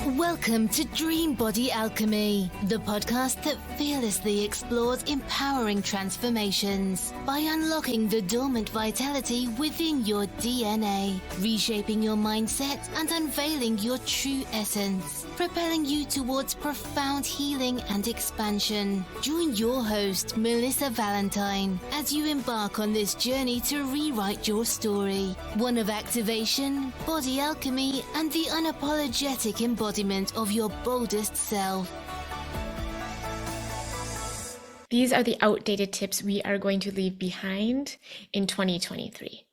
Welcome to Dream Body Alchemy, the podcast that fearlessly explores empowering transformations by unlocking the dormant vitality within your DNA, reshaping your mindset and unveiling your true essence, propelling you towards profound healing and expansion. Join your host, Melissa Valentine, as you embark on this journey to rewrite your story, one of activation, body alchemy, and the unapologetic embodiment of your boldest self. These are the outdated tips we are going to leave behind in 2023.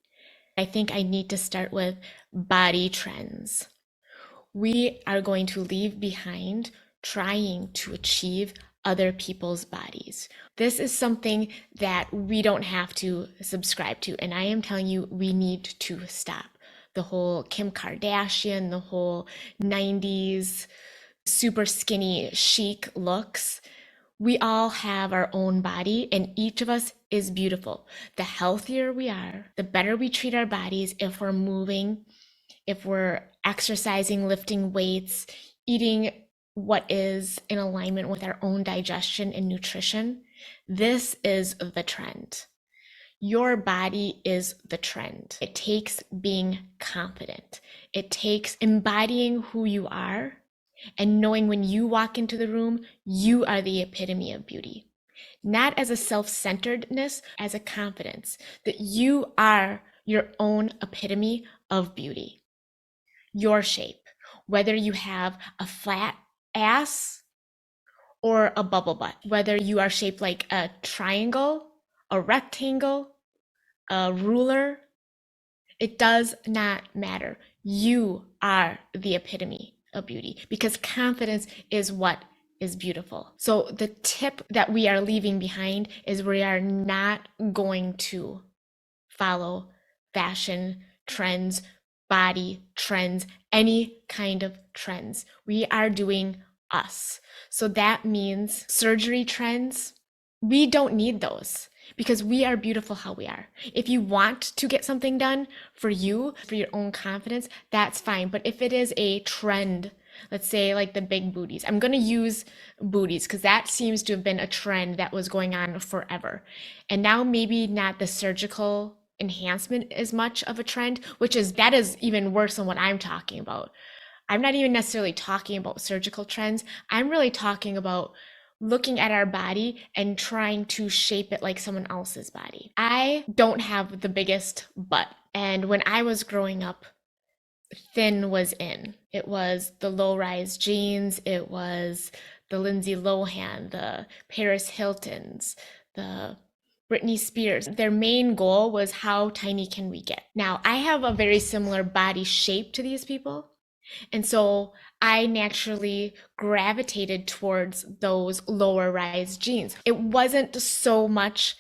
I think I need to start with body trends. We are going to leave behind trying to achieve other people's bodies. This is something that we don't have to subscribe to, and I am telling you, we need to stop. The whole Kim Kardashian, the whole 90s super skinny chic looks. We all have our own body and each of us is beautiful. The healthier we are, the better we treat our bodies if we're moving, if we're exercising, lifting weights, eating what is in alignment with our own digestion and nutrition. This is the trend. Your body is the trend. It takes being confident. It takes embodying who you are and knowing when you walk into the room, you are the epitome of beauty. Not as a self-centeredness, as a confidence that you are your own epitome of beauty. Your shape, whether you have a flat ass or a bubble butt, whether you are shaped like a triangle, a rectangle, a ruler, it does not matter. You are the epitome of beauty because confidence is what is beautiful. So the tip that we are leaving behind is we are not going to follow fashion trends, body trends, any kind of trends. We are doing us. So that means surgery trends, we don't need those because we are beautiful how we are. If you want to get something done for you, for your own confidence, that's fine. But if it is a trend, let's say like the big booties, I'm going to use booties because that seems to have been a trend that was going on forever. And now maybe not the surgical enhancement as much of a trend, that is even worse than what I'm talking about. I'm not even necessarily talking about surgical trends. I'm really talking about looking at our body and trying to shape it like someone else's body. I don't have the biggest butt. And when I was growing up, thin was in. It was the low-rise jeans. It was the Lindsay Lohan, the Paris Hiltons, the Britney Spears. Their main goal was how tiny can we get? Now, I have a very similar body shape to these people. And so I naturally gravitated towards those lower rise jeans. It wasn't so much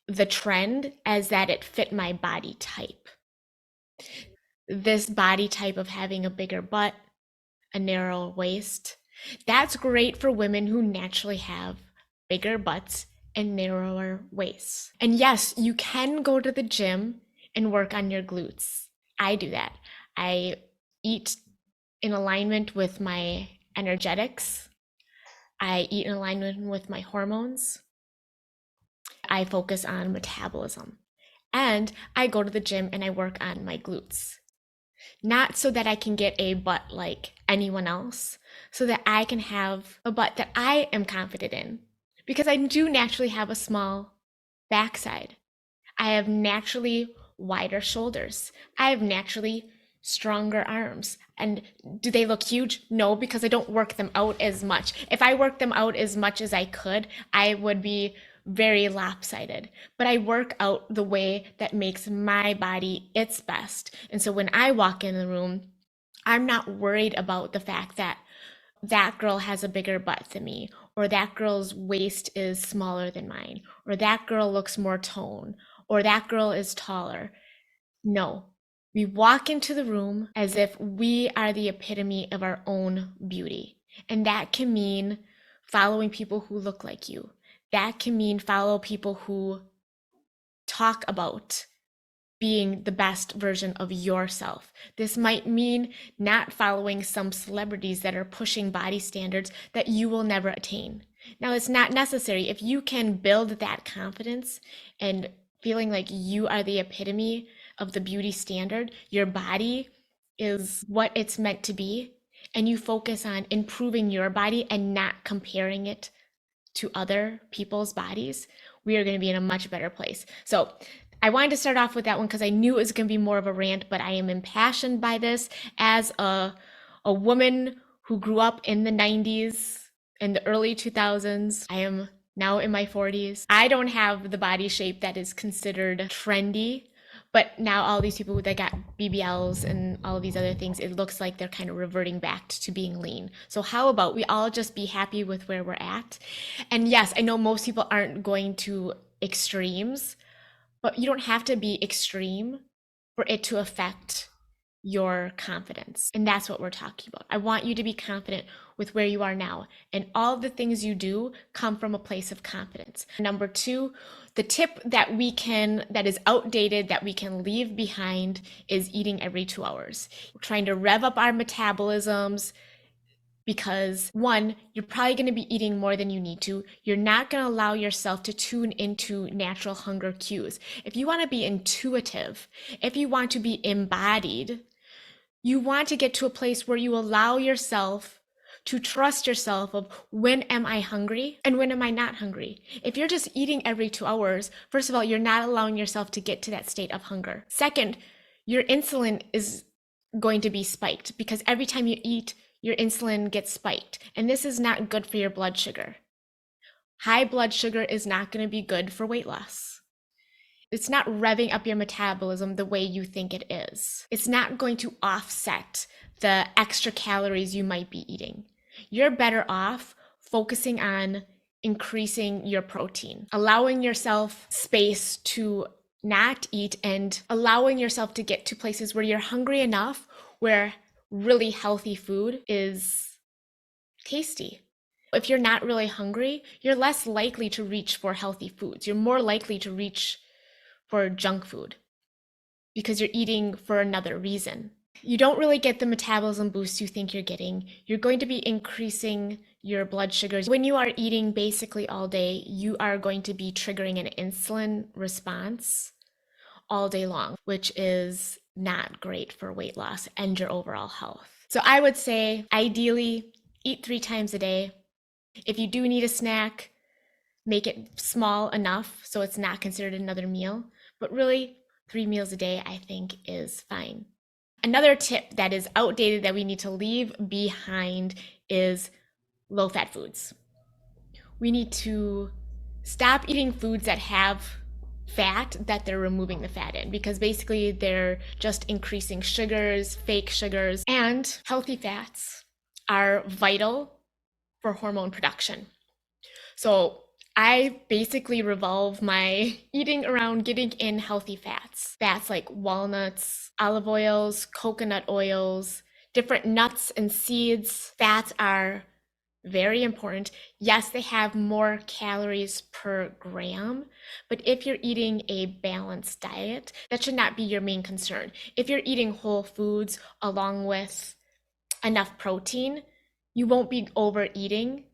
the trend as that it fit my body type. This body type of having a bigger butt, a narrow waist, that's great for women who naturally have bigger butts and narrower waists. And yes, you can go to the gym and work on your glutes. I do that. I eat in alignment with my energetics. I eat in alignment with my hormones. I focus on metabolism. And I go to the gym and I work on my glutes. Not so that I can get a butt like anyone else, so that I can have a butt that I am confident in. Because I do naturally have a small backside. I have naturally wider shoulders. I have naturally stronger arms. And do they look huge? No, because I don't work them out as much. If I worked them out as much as I could, I would be very lopsided. But I work out the way that makes my body its best. And so when I walk in the room, I'm not worried about the fact that that girl has a bigger butt than me, or that girl's waist is smaller than mine, or that girl looks more toned, or that girl is taller. No, we walk into the room as if we are the epitome of our own beauty. And that can mean following people who look like you. That can mean follow people who talk about being the best version of yourself. This might mean not following some celebrities that are pushing body standards that you will never attain. Now, it's not necessary. If you can build that confidence and feeling like you are the epitome of the beauty standard, your body is what it's meant to be, and you focus on improving your body and not comparing it to other people's bodies, we are going to be in a much better place. So I wanted to start off with that one because I knew it was going to be more of a rant, but I am impassioned by this as a woman who grew up in the 90s and the early 2000s. I am now in my 40s. I don't have the body shape that is considered trendy, but now all these people that got BBLs and all of these other things, it looks like they're kind of reverting back to being lean. So how about we all just be happy with where we're at? And yes, I know most people aren't going to extremes, but you don't have to be extreme for it to affect your confidence. And that's what we're talking about. I want you to be confident with where you are now. And all the things you do come from a place of confidence. Number two, the tip that is outdated, that we can leave behind is eating every 2 hours. We're trying to rev up our metabolisms because one, you're probably going to be eating more than you need to. You're not going to allow yourself to tune into natural hunger cues. If you want to be intuitive, if you want to be embodied, you want to get to a place where you allow yourself to trust yourself of when am I hungry and when am I not hungry. If you're just eating every 2 hours, first of all, you're not allowing yourself to get to that state of hunger. Second, your insulin is going to be spiked because every time you eat, your insulin gets spiked. And this is not good for your blood sugar. High blood sugar is not going to be good for weight loss. It's not revving up your metabolism the way you think it is. It's not going to offset the extra calories you might be eating. You're better off focusing on increasing your protein, allowing yourself space to not eat, and allowing yourself to get to places where you're hungry enough where really healthy food is tasty. If you're not really hungry, you're less likely to reach for healthy foods. You're more likely to reach for junk food because you're eating for another reason. You don't really get the metabolism boost you think you're getting. You're going to be increasing your blood sugars. When you are eating basically all day, you are going to be triggering an insulin response all day long, which is not great for weight loss and your overall health. So I would say ideally eat 3 times a day. If you do need a snack, make it small enough so it's not considered another meal. But really, 3 meals a day, I think, is fine. Another tip that is outdated that we need to leave behind is low-fat foods. We need to stop eating foods that have fat that they're removing the fat in, because basically they're just increasing sugars, fake sugars, and healthy fats are vital for hormone production. So I basically revolve my eating around getting in healthy fats. Fats like walnuts, olive oils, coconut oils, different nuts and seeds. Fats are very important. Yes, they have more calories per gram, but if you're eating a balanced diet, that should not be your main concern. If you're eating whole foods along with enough protein, you won't be overeating,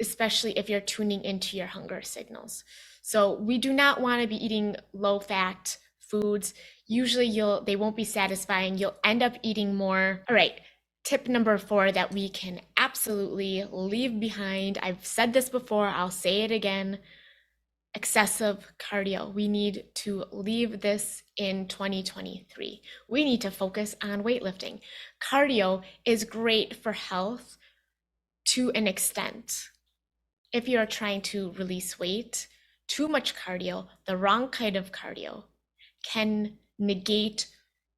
especially if you're tuning into your hunger signals. So we do not want to be eating low-fat foods. Usually they won't be satisfying. You'll end up eating more. All right, tip number 4 that we can absolutely leave behind. I've said this before, I'll say it again. Excessive cardio. We need to leave this in 2023. We need to focus on weightlifting. Cardio is great for health to an extent. If you're trying to release weight, too much cardio, the wrong kind of cardio, can negate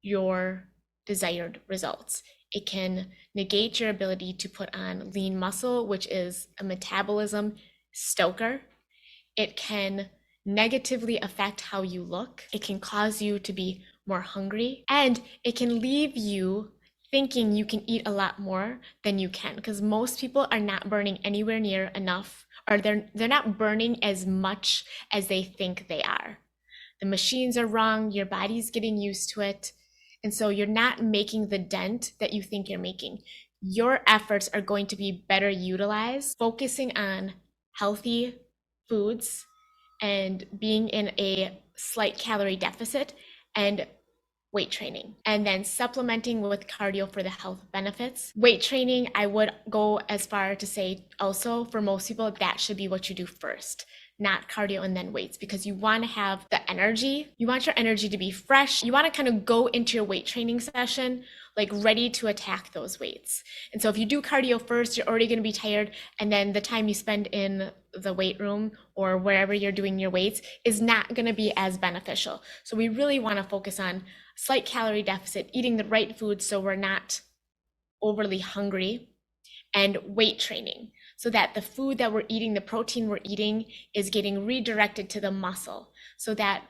your desired results. It can negate your ability to put on lean muscle, which is a metabolism stoker. It can negatively affect how you look. It can cause you to be more hungry, and it can leave you thinking you can eat a lot more than you can, because most people are not burning anywhere near enough, or they're not burning as much as they think they are. The machines are wrong, your body's getting used to it. And so you're not making the dent that you think you're making. Your efforts are going to be better utilized focusing on healthy foods and being in a slight calorie deficit and weight training, and then supplementing with cardio for the health benefits. Weight training, I would go as far to say also for most people, that should be what you do first, not cardio and then weights, because you want to have the energy. You want your energy to be fresh. You want to kind of go into your weight training session like ready to attack those weights. And so if you do cardio first, you're already going to be tired. And then the time you spend in the weight room or wherever you're doing your weights is not going to be as beneficial. So we really want to focus on slight calorie deficit, eating the right food so we're not overly hungry, and weight training so that the food that we're eating, the protein we're eating, is getting redirected to the muscle so that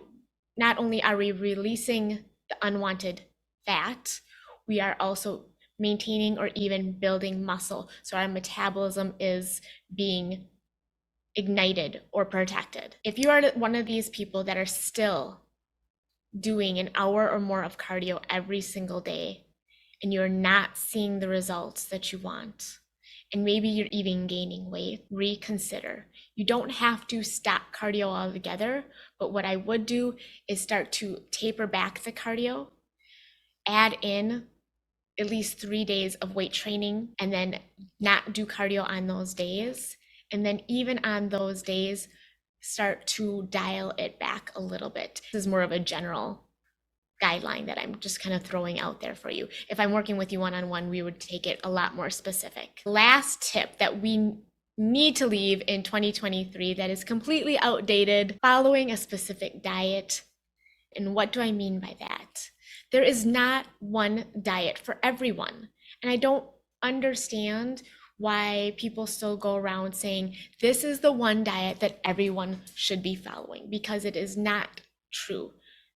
not only are we releasing the unwanted fat, we are also maintaining or even building muscle. So our metabolism is being ignited or protected. If you are one of these people that are still doing an hour or more of cardio every single day and you're not seeing the results that you want, and maybe you're even gaining weight, reconsider. You don't have to stop cardio altogether, but what I would do is start to taper back the cardio, add in at least 3 days of weight training, and then not do cardio on those days. And then even on those days, start to dial it back a little bit. This is more of a general guideline that I'm just kind of throwing out there for you. If I'm working with you one-on-one, we would take it a lot more specific. Last tip that we need to leave in 2023 that is completely outdated: following a specific diet. And what do I mean by that? There is not one diet for everyone. And I don't understand why people still go around saying this is the one diet that everyone should be following, because it is not true.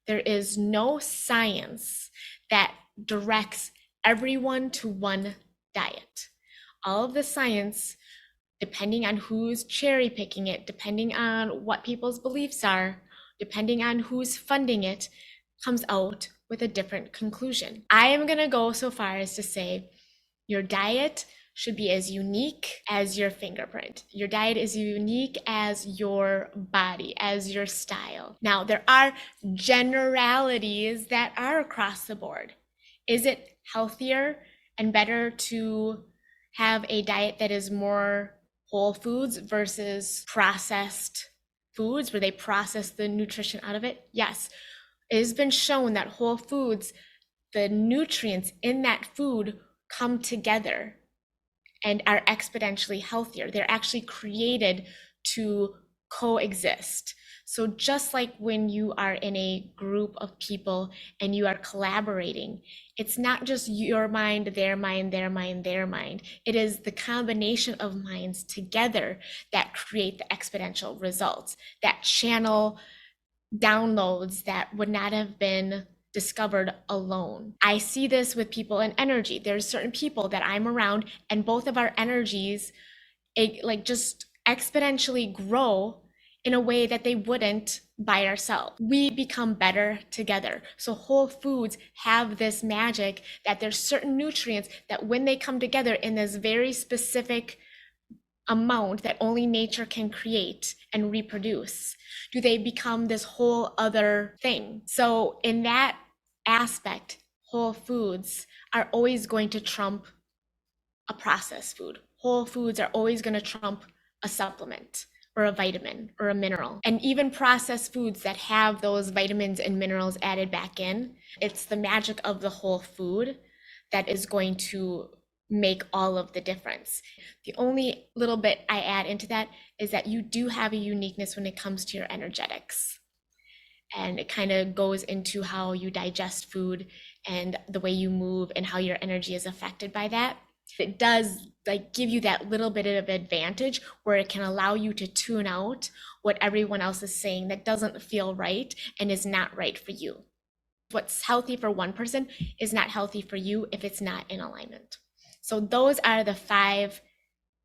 There is no science that directs everyone to one diet. All of the science, depending on who's cherry picking it, depending on what people's beliefs are, depending on who's funding it, comes out with a different conclusion. I am going to go so far as to say your diet should be as unique as your fingerprint. Your diet is unique as your body, as your style. Now, there are generalities that are across the board. Is it healthier and better to have a diet that is more whole foods versus processed foods where they process the nutrition out of it? Yes. It has been shown that whole foods, the nutrients in that food come together and are exponentially healthier. They're actually created to coexist. So just like when you are in a group of people and you are collaborating, it's not just your mind, their mind, their mind, their mind. It is the combination of minds together that create the exponential results, that channel downloads that would not have been discovered alone. I see this with people in energy. There's certain people that I'm around and both of our energies like just exponentially grow in a way that they wouldn't by ourselves. We become better together. So whole foods have this magic that there's certain nutrients that when they come together in this very specific amount that only nature can create and reproduce, do they become this whole other thing. So in that aspect, whole foods are always going to trump a processed food. Whole foods are always going to trump a supplement or a vitamin or a mineral. And even processed foods that have those vitamins and minerals added back in, it's the magic of the whole food that is going to make all of the difference. The only little bit I add into that is that you do have a uniqueness when it comes to your energetics. And it kind of goes into how you digest food and the way you move and how your energy is affected by that. It does like give you that little bit of advantage where it can allow you to tune out what everyone else is saying that doesn't feel right and is not right for you. What's healthy for one person is not healthy for you if it's not in alignment. So those are the 5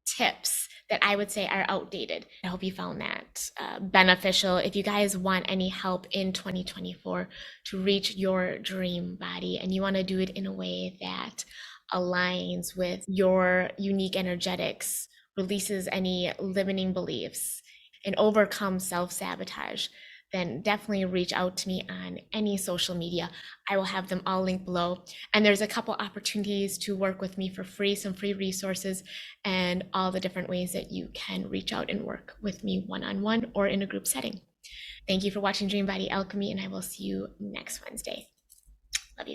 tips that I would say are outdated. I hope you found that beneficial. If you guys want any help in 2024 to reach your dream body, and you want to do it in a way that aligns with your unique energetics, releases any limiting beliefs, and overcome self-sabotage, then definitely reach out to me on any social media. I will have them all linked below. And there's a couple opportunities to work with me for free, some free resources, and all the different ways that you can reach out and work with me one-on-one or in a group setting. Thank you for watching Dream Body Alchemy, and I will see you next Wednesday. Love you.